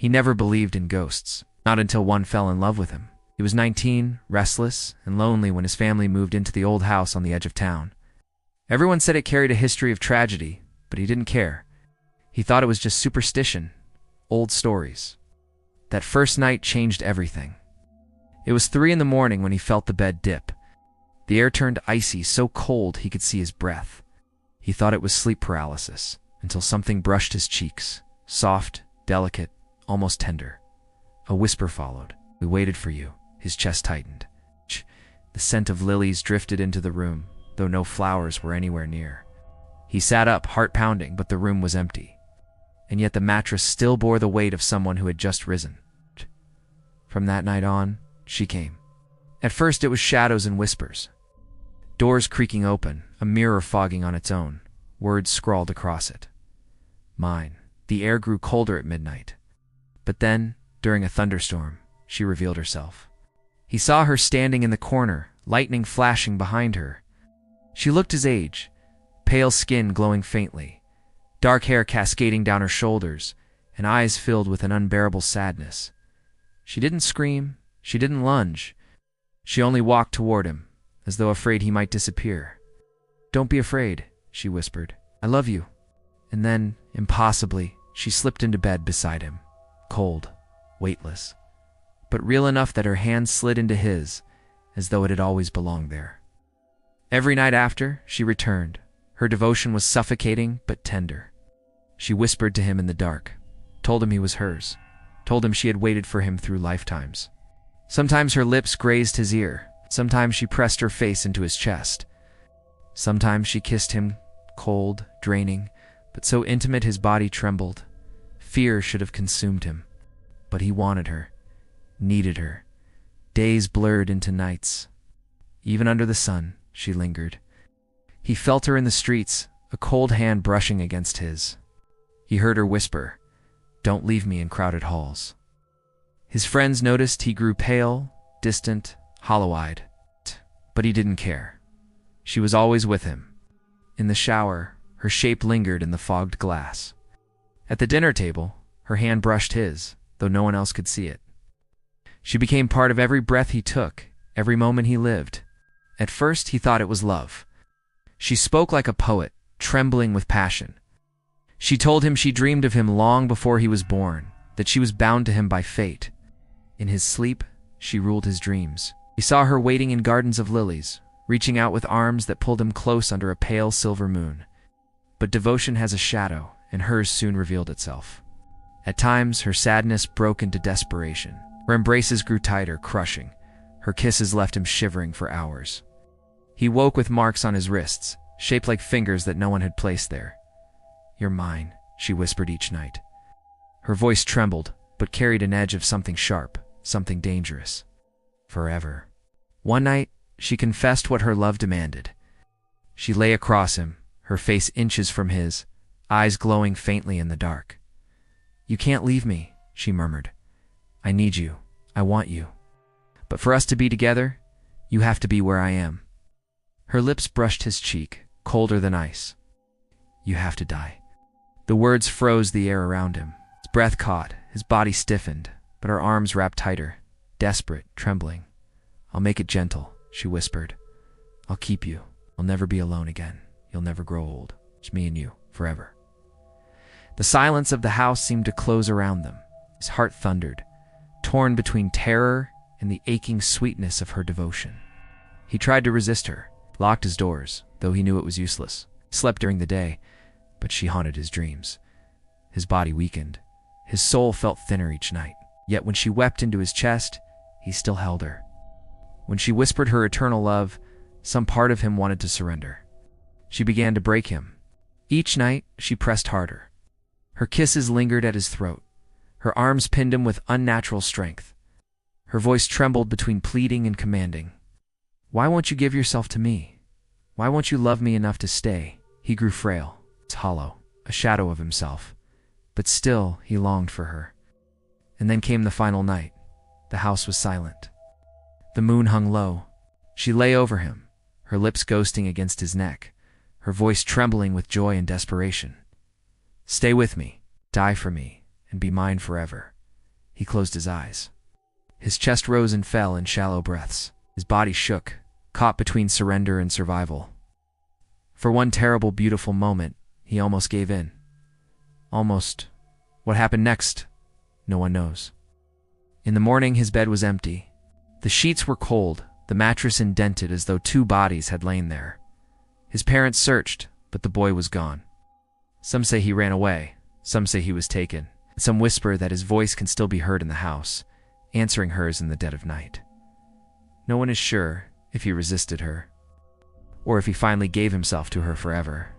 He never believed in ghosts, not until one fell in love with him. He was 19, restless, and lonely when his family moved into the old house on the edge of town. Everyone said it carried a history of tragedy, but he didn't care. He thought it was just superstition, old stories. That first night changed everything. It was 3 in the morning when he felt the bed dip. The air turned icy, so cold he could see his breath. He thought it was sleep paralysis, until something brushed his cheeks, soft, delicate, almost tender. A whisper followed. "We waited for you." His chest tightened. The scent of lilies drifted into the room, though no flowers were anywhere near. He sat up, heart pounding, but the room was empty. And yet the mattress still bore the weight of someone who had just risen. From that night on, she came. At first it was shadows and whispers. Doors creaking open, a mirror fogging on its own, words scrawled across it. Mine. The air grew colder at midnight. But then, during a thunderstorm, she revealed herself. He saw her standing in the corner, lightning flashing behind her. She looked his age, pale skin glowing faintly, dark hair cascading down her shoulders, and eyes filled with an unbearable sadness. She didn't scream, she didn't lunge. She only walked toward him, as though afraid he might disappear. "Don't be afraid," she whispered. "I love you." And then, impossibly, she slipped into bed beside him, cold, weightless, but real enough that her hand slid into his, as though it had always belonged there. Every night after, she returned. Her devotion was suffocating but tender. She whispered to him in the dark, told him he was hers, told him she had waited for him through lifetimes. Sometimes her lips grazed his ear, sometimes she pressed her face into his chest. Sometimes she kissed him, cold, draining, but so intimate his body trembled. Fear should have consumed him. But he wanted her, needed her. Days blurred into nights. Even under the sun, she lingered. He felt her in the streets, a cold hand brushing against his. He heard her whisper, "Don't leave me in crowded halls." His friends noticed he grew pale, distant, hollow-eyed. But he didn't care. She was always with him. In the shower, her shape lingered in the fogged glass. At the dinner table, her hand brushed his, though no one else could see it. She became part of every breath he took, every moment he lived. At first, he thought it was love. She spoke like a poet, trembling with passion. She told him she dreamed of him long before he was born, that she was bound to him by fate. In his sleep, she ruled his dreams. He saw her waiting in gardens of lilies, reaching out with arms that pulled him close under a pale silver moon. But devotion has a shadow, and hers soon revealed itself. At times, her sadness broke into desperation. Her embraces grew tighter, crushing. Her kisses left him shivering for hours. He woke with marks on his wrists, shaped like fingers that no one had placed there. "You're mine," she whispered each night. Her voice trembled, but carried an edge of something sharp, something dangerous. Forever. One night, she confessed what her love demanded. She lay across him, her face inches from his, eyes glowing faintly in the dark. "You can't leave me," she murmured. "I need you. I want you. But for us to be together, you have to be where I am." Her lips brushed his cheek, colder than ice. "You have to die." The words froze the air around him. His breath caught, his body stiffened, but her arms wrapped tighter, desperate, trembling. "I'll make it gentle," she whispered. "I'll keep you. I'll never be alone again. You'll never grow old. It's me and you, forever." The silence of the house seemed to close around them. His heart thundered, torn between terror and the aching sweetness of her devotion. He tried to resist her, locked his doors, though he knew it was useless. He slept during the day, but she haunted his dreams. His body weakened. His soul felt thinner each night. Yet when she wept into his chest, he still held her. When she whispered her eternal love, some part of him wanted to surrender. She began to break him. Each night, she pressed harder. Her kisses lingered at his throat. Her arms pinned him with unnatural strength. Her voice trembled between pleading and commanding. "Why won't you give yourself to me? Why won't you love me enough to stay?" He grew frail, hollow, a shadow of himself. But still, he longed for her. And then came the final night. The house was silent. The moon hung low. She lay over him, her lips ghosting against his neck, her voice trembling with joy and desperation. "Stay with me, die for me, and be mine forever." He closed his eyes. His chest rose and fell in shallow breaths. His body shook, caught between surrender and survival. For one terrible, beautiful moment, he almost gave in. Almost. What happened next? No one knows. In the morning, his bed was empty. The sheets were cold, the mattress indented as though two bodies had lain there. His parents searched, but the boy was gone. Some say he ran away, some say he was taken, and some whisper that his voice can still be heard in the house, answering hers in the dead of night. No one is sure if he resisted her, or if he finally gave himself to her forever.